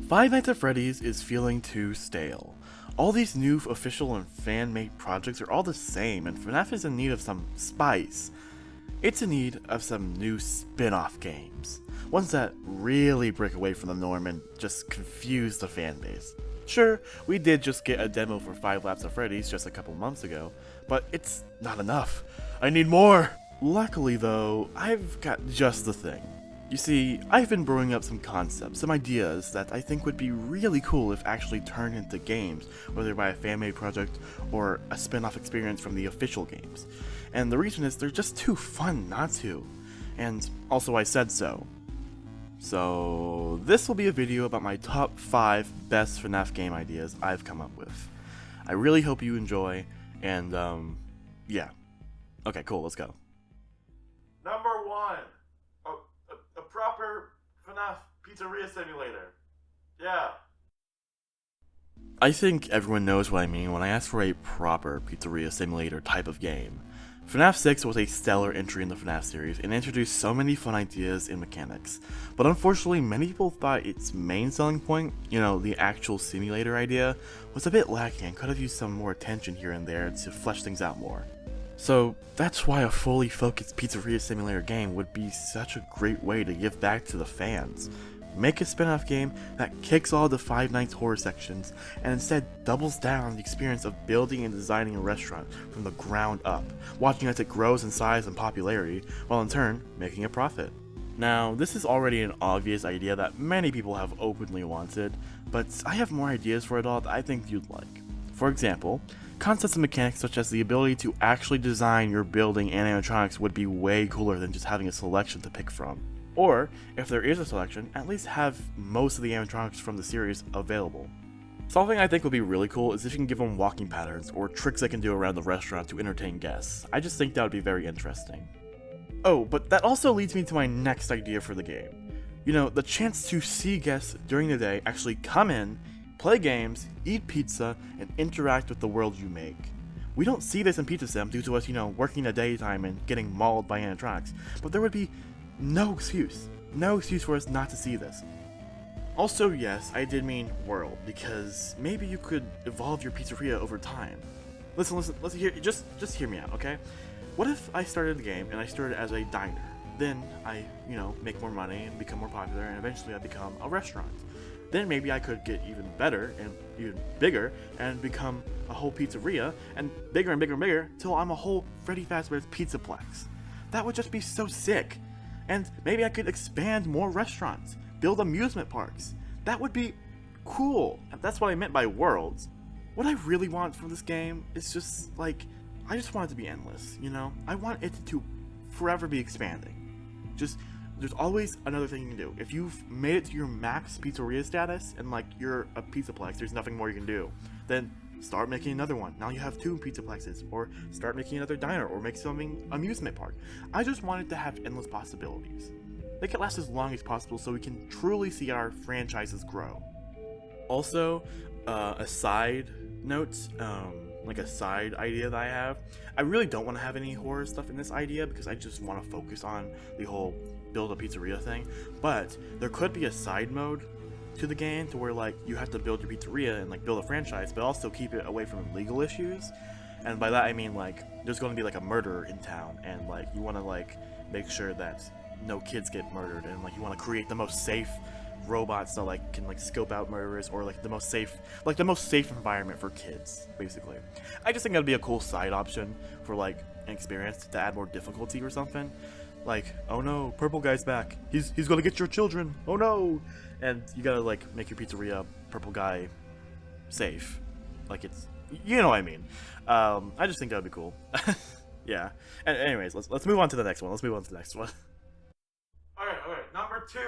Five Nights at Freddy's is feeling too stale. All these new official and fan-made projects are all the same, and FNAF is in need of some spice. It's in need of some new spin-off games. Ones that really break away from the norm and just confuse the fanbase. Sure, we did just get a demo for 5 Laps of Freddy's just a couple months ago, but it's not enough. I need more! Luckily though, I've got just the thing. You see, I've been brewing up some concepts, some ideas that I think would be really cool if actually turned into games, whether by a fan-made project or a spin-off experience from the official games. And the reason is they're just too fun not to. And also I said so. So this will be a video about my top 5 best FNAF game ideas I've come up with. I really hope you enjoy, and yeah. Okay, cool, let's go. Number 1. A proper FNAF pizzeria simulator. Yeah. I think everyone knows what I mean when I ask for a proper pizzeria simulator type of game. FNAF 6 was a stellar entry in the FNAF series and introduced so many fun ideas and mechanics, but unfortunately many people thought its main selling point, the actual simulator idea, was a bit lacking and could have used some more attention here and there to flesh things out more. So that's why a fully focused pizzeria simulator game would be such a great way to give back to the fans. Make a spin-off game that kicks all the Five Nights horror sections and instead doubles down on the experience of building and designing a restaurant from the ground up, watching as it grows in size and popularity, while in turn making a profit. Now, this is already an obvious idea that many people have openly wanted, but I have more ideas for it all that I think you'd like. For example, concepts and mechanics such as the ability to actually design your building and animatronics would be way cooler than just having a selection to pick from. Or, if there is a selection, at least have most of the animatronics from the series available. Something I think would be really cool is if you can give them walking patterns or tricks they can do around the restaurant to entertain guests. I just think that would be very interesting. Oh, but that also leads me to my next idea for the game. The chance to see guests during the day actually come in, play games, eat pizza, and interact with the world you make. We don't see this in Pizza Sim due to us, working the daytime and getting mauled by animatronics, but there would be no excuse for us not to see this. Also, yes, I did mean world, because maybe you could evolve your pizzeria over time. Listen, just hear me out, okay? What if I started the game and I started as a diner? Then I, make more money and become more popular, and eventually I become a restaurant. Then maybe I could get even better and even bigger and become a whole pizzeria, and bigger and bigger and bigger till I'm a whole Freddy Fazbear's Pizzaplex. That would just be so sick. And maybe I could expand more restaurants, build amusement parks. That would be cool. That's what I meant by worlds. What I really want from this game is just I just want it to be endless, I want it to forever be expanding. There's always another thing you can do. If you've made it to your max pizzeria status and you're a pizzaplex, there's nothing more you can do. Then start making another one. Now you have 2 pizzaplexes, or start making another diner, or make something amusement park. I just want it to have endless possibilities. Make it last as long as possible so we can truly see our franchises grow. Also, a side note, a side idea that I have. I really don't want to have any horror stuff in this idea because I just want to focus on the whole build a pizzeria thing. But there could be a side mode to the game to where you have to build your pizzeria and build a franchise, but also keep it away from legal issues. And by that I mean there's going to be a murderer in town, and you want to make sure that no kids get murdered, and you want to create the most safe robots that can scope out murderers, or the most safe environment for kids, basically. I just think that'd be a cool side option for an experience to add more difficulty or something. Oh no, purple guy's back. He's gonna get your children. Oh no! And you gotta make your pizzeria purple guy safe. It's, what I mean. I just think that'd be cool. Yeah. And anyways, let's move on to the next one. Alright, number 2.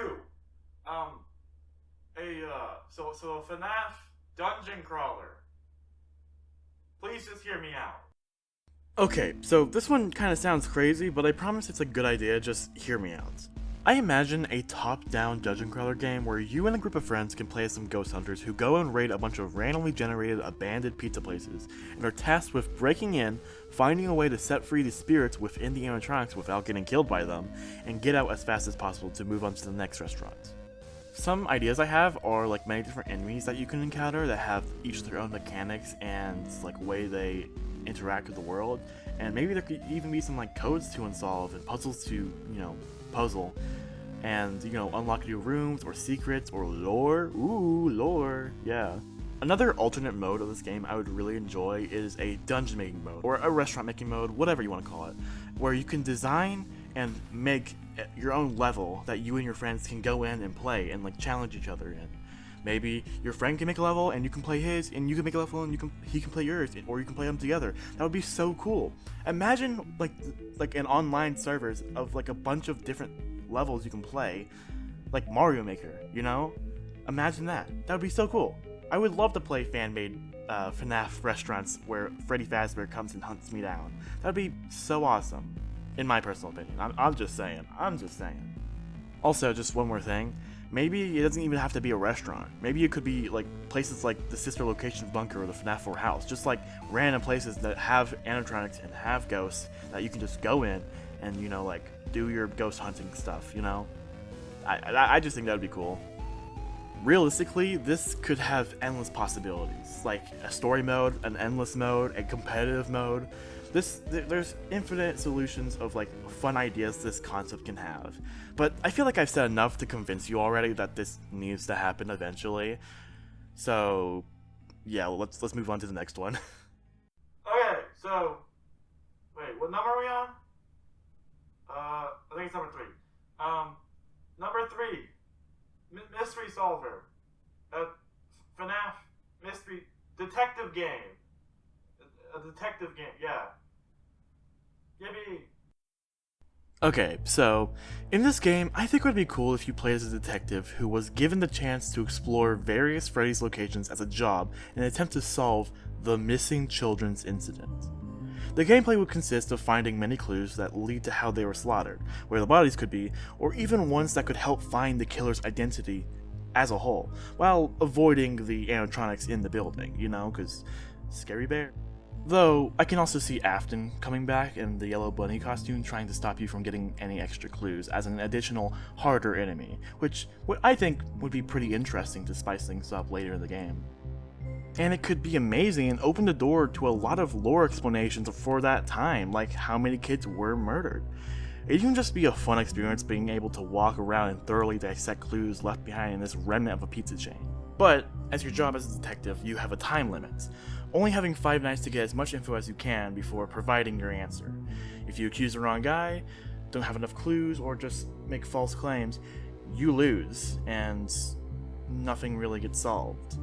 So a FNAF dungeon crawler. Please just hear me out. Okay, so this one kind of sounds crazy, but I promise it's a good idea, just hear me out. I imagine a top-down dungeon crawler game where you and a group of friends can play as some ghost hunters who go and raid a bunch of randomly generated abandoned pizza places, and are tasked with breaking in, finding a way to set free the spirits within the animatronics without getting killed by them, and get out as fast as possible to move on to the next restaurant. some ideas I have are like many different enemies that you can encounter that have each their own mechanics and like way they interact with the world, and maybe there could even be some like codes to unsolve and puzzles to, puzzle, and unlock new rooms or secrets or lore. Ooh, lore, yeah. Another alternate mode of this game I would really enjoy is a dungeon making mode, or a restaurant making mode, whatever you want to call it, where you can design and make your own level that you and your friends can go in and play and like challenge each other in. Maybe your friend can make a level and you can play his, and you can make a level and he can play yours, or you can play them together. That would be so cool. Imagine like an online servers of like a bunch of different levels you can play, like Mario Maker, Imagine that. That would be so cool. I would love to play fan-made FNAF restaurants where Freddy Fazbear comes and hunts me down. That would be so awesome, in my personal opinion. I'm just saying. Also, just one more thing. Maybe it doesn't even have to be a restaurant. Maybe it could be like places like the Sister Locations Bunker or the FNAF 4 house. Just like random places that have animatronics and have ghosts that you can just go in and, like do your ghost hunting stuff, I just think that would be cool. Realistically, this could have endless possibilities, like a story mode, an endless mode, a competitive mode. There's infinite solutions of like fun ideas this concept can have. But I feel like I've said enough to convince you already that this needs to happen eventually. So yeah, let's move on to the next one. Okay, so wait, what number are we on? I think it's number 3. Number 3. Mystery Solver. FNAF Mystery Detective Game. A detective game, yeah. Yippee! Okay, so in this game, I think it would be cool if you played as a detective who was given the chance to explore various Freddy's locations as a job in an attempt to solve the missing children's incident. The gameplay would consist of finding many clues that lead to how they were slaughtered, where the bodies could be, or even ones that could help find the killer's identity as a whole, while avoiding the animatronics in the building, because scary bear. Though, I can also see Afton coming back in the yellow bunny costume trying to stop you from getting any extra clues as an additional, harder enemy, which I think would be pretty interesting to spice things up later in the game. And it could be amazing and open the door to a lot of lore explanations for that time, like how many kids were murdered. It can just be a fun experience being able to walk around and thoroughly dissect clues left behind in this remnant of a pizza chain. But, as your job as a detective, you have a time limit, only having 5 nights to get as much info as you can before providing your answer. If you accuse the wrong guy, don't have enough clues, or just make false claims, you lose, and nothing really gets solved.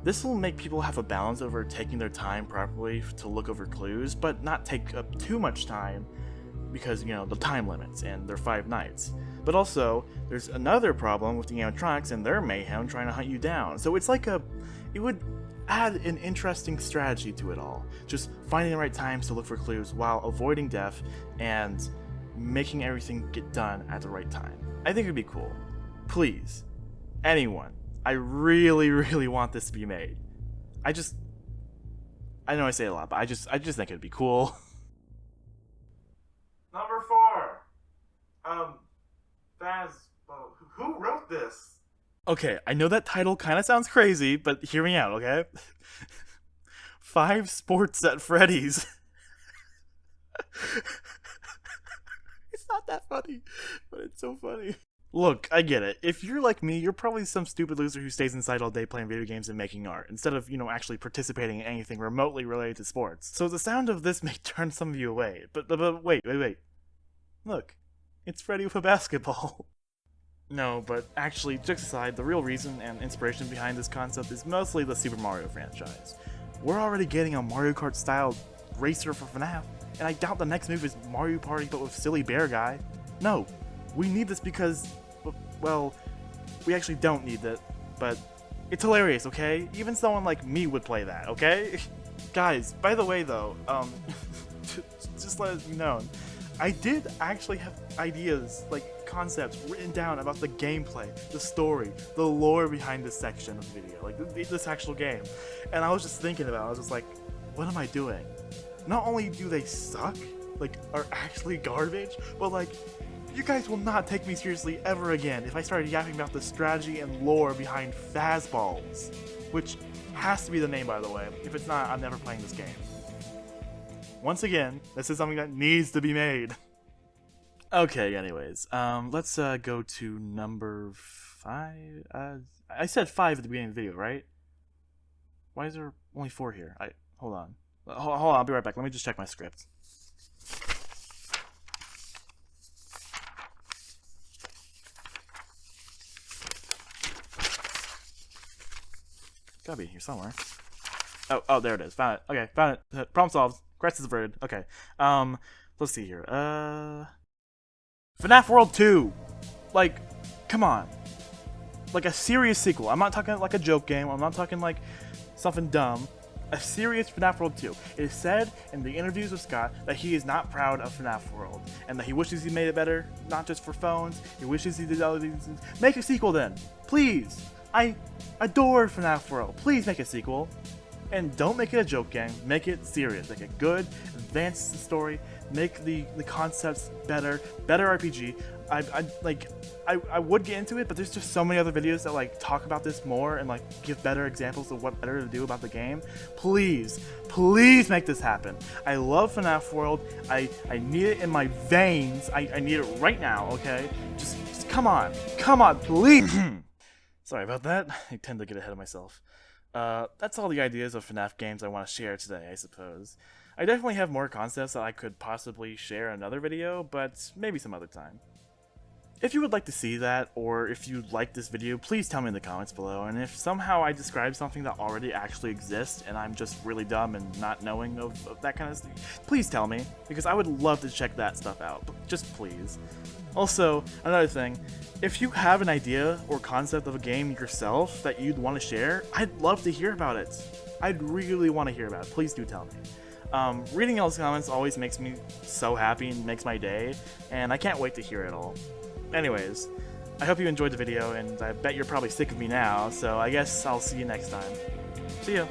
This will make people have a balance over taking their time properly to look over clues, but not take up too much time because, the time limits and their 5 nights. But also, there's another problem with the animatronics and their mayhem trying to hunt you down. So it's like it would add an interesting strategy to it all. Just finding the right times to look for clues while avoiding death and making everything get done at the right time. I think it'd be cool. Please, anyone. I really, really want this to be made. I know I say it a lot, but I just think it'd be cool. Number 4. Faz-Balls. Who wrote this? Okay, I know that title kind of sounds crazy, but hear me out, okay? 5 sports at Freddy's. It's not that funny, but it's so funny. Look, I get it. If you're like me, you're probably some stupid loser who stays inside all day playing video games and making art, instead of, actually participating in anything remotely related to sports. So the sound of this may turn some of you away. But wait. Look, it's Freddy with a basketball. No, but actually, jokes aside, the real reason and inspiration behind this concept is mostly the Super Mario franchise. We're already getting a Mario Kart-style racer for FNAF, and I doubt the next move is Mario Party but with Silly Bear Guy. No, we need this because, well, we actually don't need it, but it's hilarious, okay? Even someone like me would play that, okay? Guys, by the way though, just let you know, I did actually have ideas, like concepts written down about the gameplay, the story, the lore behind this section of the video, like this actual game. And I was just thinking about it, I was just like, what am I doing? Not only do they suck, like are actually garbage, but like You guys will not take me seriously ever again if I started yapping about the strategy and lore behind Faz-Balls, which has to be the name, by the way. If it's not, I'm never playing this game. Once again, this is something that needs to be made. Okay, anyways, let's go to number 5. I said 5 at the beginning of the video, right? Why is there only 4 here? Hold on. Hold on, I'll be right back. Let me just check my script. Gotta be here somewhere. Oh, there it is. Found it. Okay, found it. Problem solved. Quest is averted. Okay. Let's see here. FNAF World 2. Like, come on. Like a serious sequel. I'm not talking like a joke game. I'm not talking like something dumb. A serious FNAF World 2. It is said in the interviews with Scott that he is not proud of FNAF World and that he wishes he made it better, not just for phones. He wishes he did all these things. Make a sequel then, please. I adore FNAF World. Please make a sequel. And don't make it a joke game. Make it serious. Make it good. Advance the story. Make the concepts better. Better RPG. I would get into it, but there's just so many other videos that like talk about this more and like give better examples of what better to do about the game. Please make this happen. I love FNAF World. I need it in my veins. I need it right now. Okay, just come on, please. Sorry about that. I tend to get ahead of myself. That's all the ideas of FNAF games I want to share today, I suppose. I definitely have more concepts that I could possibly share in another video, but maybe some other time. If you would like to see that, or if you like this video, please tell me in the comments below, and if somehow I describe something that already actually exists, and I'm just really dumb and not knowing of that kind of stuff, please tell me, because I would love to check that stuff out, but just please. Also, another thing, if you have an idea or concept of a game yourself that you'd want to share, I'd love to hear about it. I'd really want to hear about it. Please do tell me. Reading y'all's comments always makes me so happy and makes my day, and I can't wait to hear it all. Anyways, I hope you enjoyed the video, and I bet you're probably sick of me now, so I guess I'll see you next time. See ya!